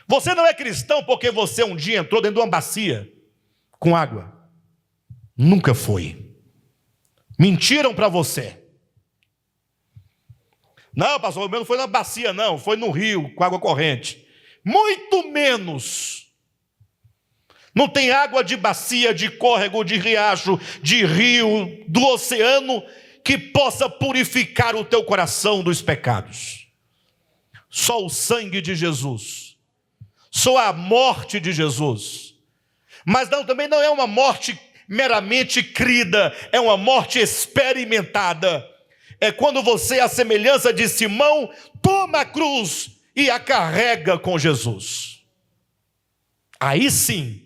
Você não é cristão porque você um dia entrou dentro de uma bacia com água. Nunca foi. Mentiram para você. Não, pastor, o meu não foi na bacia, não. Foi no rio, com água corrente. Muito menos. Não tem água de bacia, de córrego, de riacho, de rio, do oceano, que possa purificar o teu coração dos pecados. Só o sangue de Jesus. Só a morte de Jesus. Mas também não é uma morte meramente crida, é uma morte experimentada. É quando você, à semelhança de Simão, toma a cruz e a carrega com Jesus. Aí sim,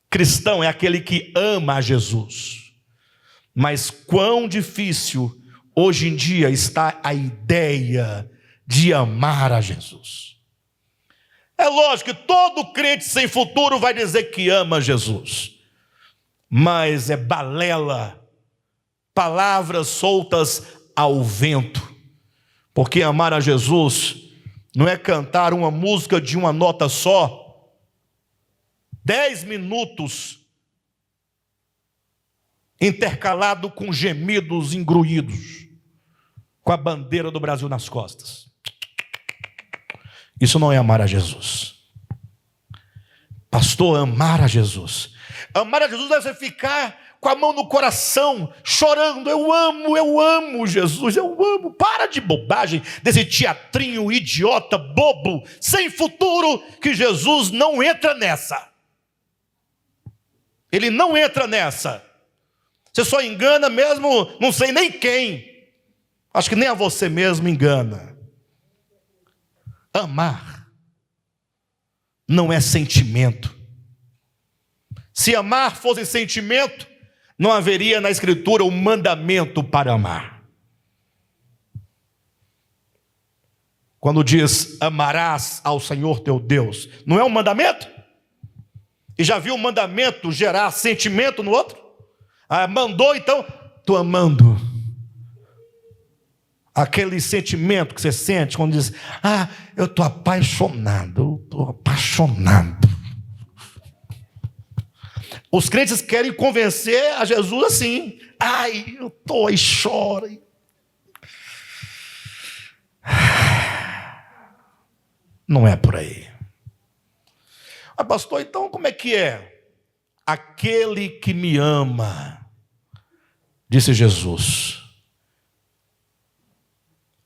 cristão é aquele que ama a Jesus. Mas quão difícil hoje em dia está a ideia de amar a Jesus. É lógico que todo crente sem futuro vai dizer que ama Jesus. Mas é balela, palavras soltas ao vento. Porque amar a Jesus não é cantar uma música de uma nota só, 10 minutos, intercalado com gemidos engruídos, com a bandeira do Brasil nas costas. Isso não é amar a Jesus. Pastor, amar a Jesus. Amar a Jesus deve ser ficar com a mão no coração, chorando: eu amo Jesus, eu amo. Para de bobagem, desse teatrinho idiota, bobo, sem futuro, que Jesus não entra nessa. Ele não entra nessa. Você só engana mesmo, não sei nem quem. Acho que nem a você mesmo engana. Amar não é sentimento. Se amar fosse sentimento, não haveria na Escritura um mandamento para amar. Quando diz: amarás ao Senhor teu Deus, não é um mandamento? E já viu o mandamento gerar sentimento no outro? Mandou, então, estou amando. Aquele sentimento que você sente quando diz: eu estou apaixonado, Os crentes querem convencer a Jesus assim: eu estou, aí chora. Não é por aí. Pastor, então como é que é? Aquele que me ama, disse Jesus,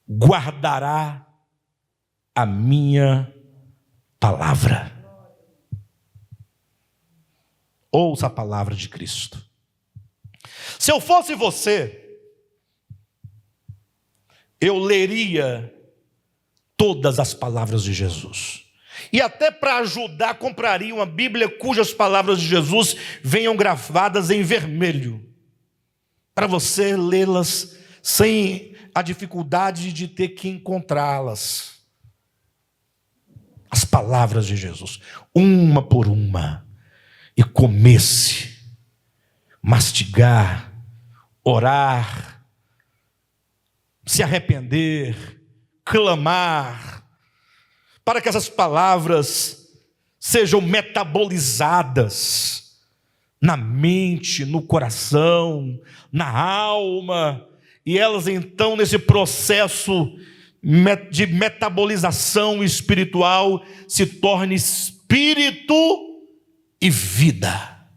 guardará a minha palavra. Ouça a palavra de Cristo. Se eu fosse você, eu leria todas as palavras de Jesus. E até para ajudar, compraria uma Bíblia cujas palavras de Jesus venham gravadas em vermelho, para você lê-las sem a dificuldade de ter que encontrá-las. As palavras de Jesus, uma por uma, e comece, mastigar, orar, se arrepender, clamar, para que essas palavras sejam metabolizadas na mente, no coração, na alma, e elas então, nesse processo de metabolização espiritual, se tornem espírito e vida.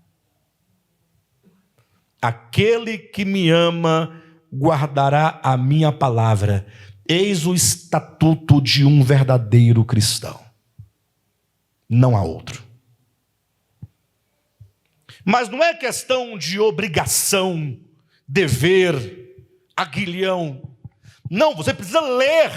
Aquele que me ama guardará a minha palavra. Eis o estatuto de um verdadeiro cristão. Não há outro. Mas não é questão de obrigação, dever, aguilhão. Não, você precisa ler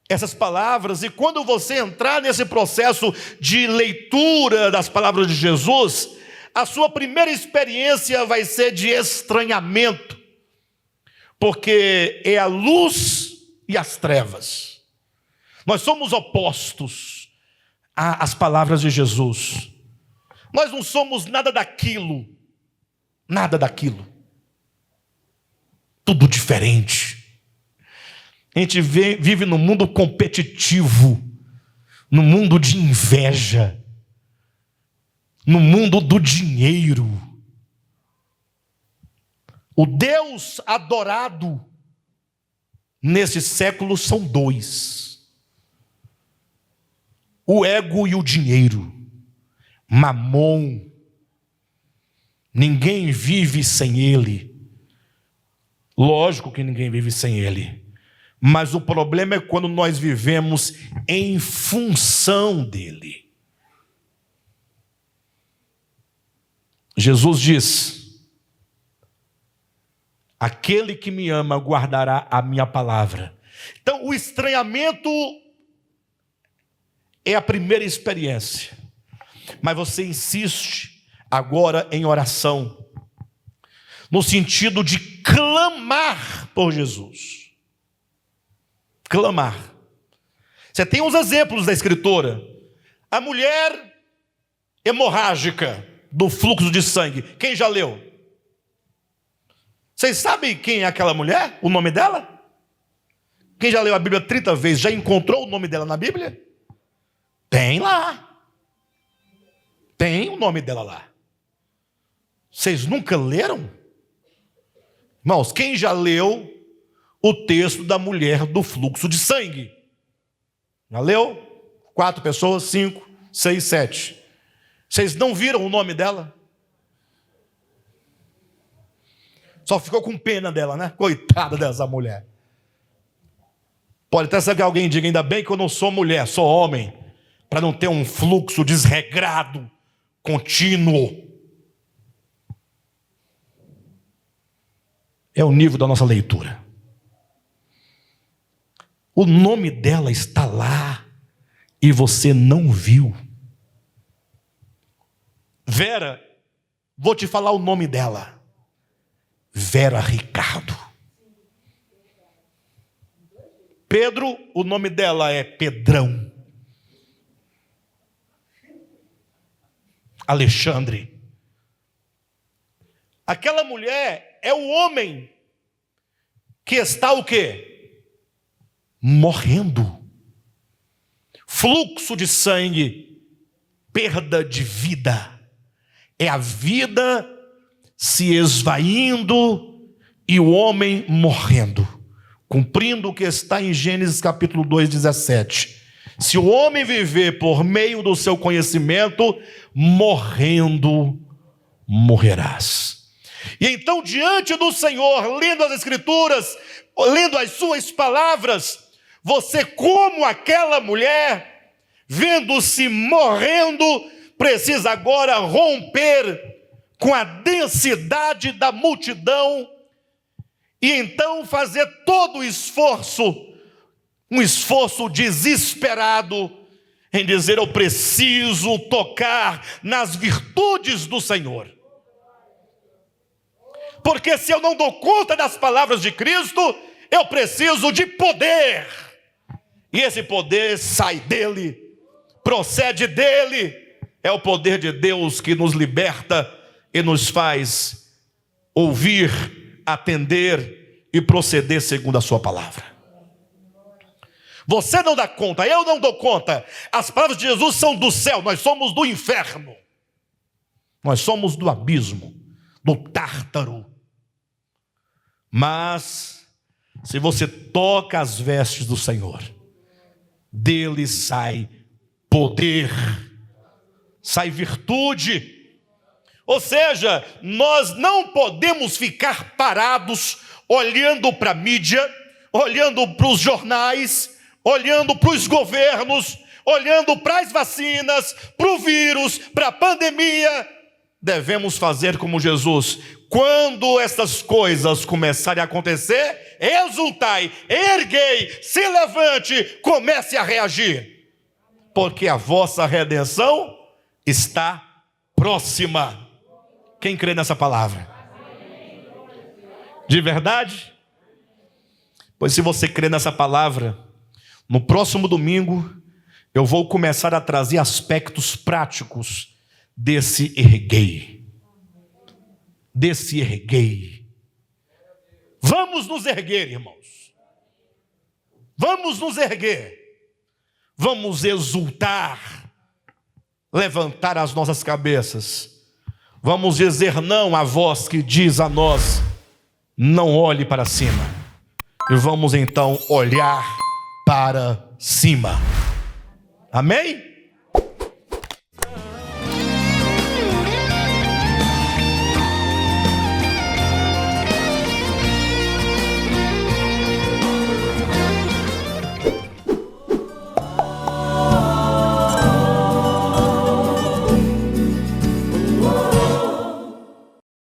essas palavras, e quando você entrar nesse processo de leitura das palavras de Jesus, a sua primeira experiência vai ser de estranhamento, porque é a luz e as trevas. Nós somos opostos às palavras de Jesus. Nós não somos nada daquilo, tudo diferente. A gente vive num mundo competitivo, no mundo de inveja, no mundo do dinheiro. O Deus adorado nesse século são dois: o ego e o dinheiro, Mamon. Ninguém vive sem ele. Lógico que ninguém vive sem ele. Mas o problema é quando nós vivemos em função dele. Jesus diz: aquele que me ama guardará a minha palavra. Então, o estranhamento é a primeira experiência. Mas você insiste agora em oração, no sentido de clamar por Jesus. Clamar. Você tem uns exemplos da Escritura. A mulher hemorrágica do fluxo de sangue. Quem já leu? Vocês sabem quem é aquela mulher? O nome dela? Quem já leu a Bíblia 30 vezes, já encontrou o nome dela na Bíblia? Tem lá. Tem o nome dela lá. Vocês nunca leram? Irmãos, quem já leu o texto da mulher do fluxo de sangue? Já leu? 4 pessoas, 5, 6, 7. Vocês não viram o nome dela? Só ficou com pena dela, né? Coitada dessa mulher. Pode até ser que alguém diga: ainda bem que eu não sou mulher, sou homem, para não ter um fluxo desregrado, contínuo. É o nível da nossa leitura. O nome dela está lá e você não viu. Vera, vou te falar o nome dela. Vera Ricardo. Pedro, o nome dela é Pedrão. Alexandre. Aquela mulher é o homem que está o quê? Morrendo. Fluxo de sangue, perda de vida. É a vida se esvaindo e o homem morrendo, cumprindo o que está em Gênesis capítulo 2, 17. Se o homem viver por meio do seu conhecimento, morrendo, morrerás. E então, diante do Senhor, lendo as Escrituras, lendo as suas palavras, você, como aquela mulher, vendo-se morrendo, precisa agora romper com a densidade da multidão e então fazer todo o esforço, um esforço desesperado em dizer: eu preciso tocar nas virtudes do Senhor. Porque se eu não dou conta das palavras de Cristo, eu preciso de poder. E esse poder sai dele, procede dele. É o poder de Deus que nos liberta e nos faz ouvir, atender e proceder segundo a sua palavra. Você não dá conta, eu não dou conta. As palavras de Jesus são do céu, nós somos do inferno. Nós somos do abismo, do Tártaro. Mas, se você toca as vestes do Senhor, dele sai poder, sai virtude. Ou seja, nós não podemos ficar parados, olhando para a mídia, olhando para os jornais, olhando para os governos, olhando para as vacinas, para o vírus, para a pandemia. Devemos fazer como Jesus. Quando essas coisas começarem a acontecer, exultai, erguei, se levante, comece a reagir, porque a vossa redenção está próxima. Quem crê nessa palavra? De verdade? Pois se você crê nessa palavra, no próximo domingo eu vou começar a trazer aspectos práticos desse erguei. Desse erguei. Vamos nos erguer, irmãos. Vamos nos erguer. Vamos exultar, levantar as nossas cabeças. Vamos dizer não à voz que diz a nós: não olhe para cima. E vamos então olhar para cima. Amém?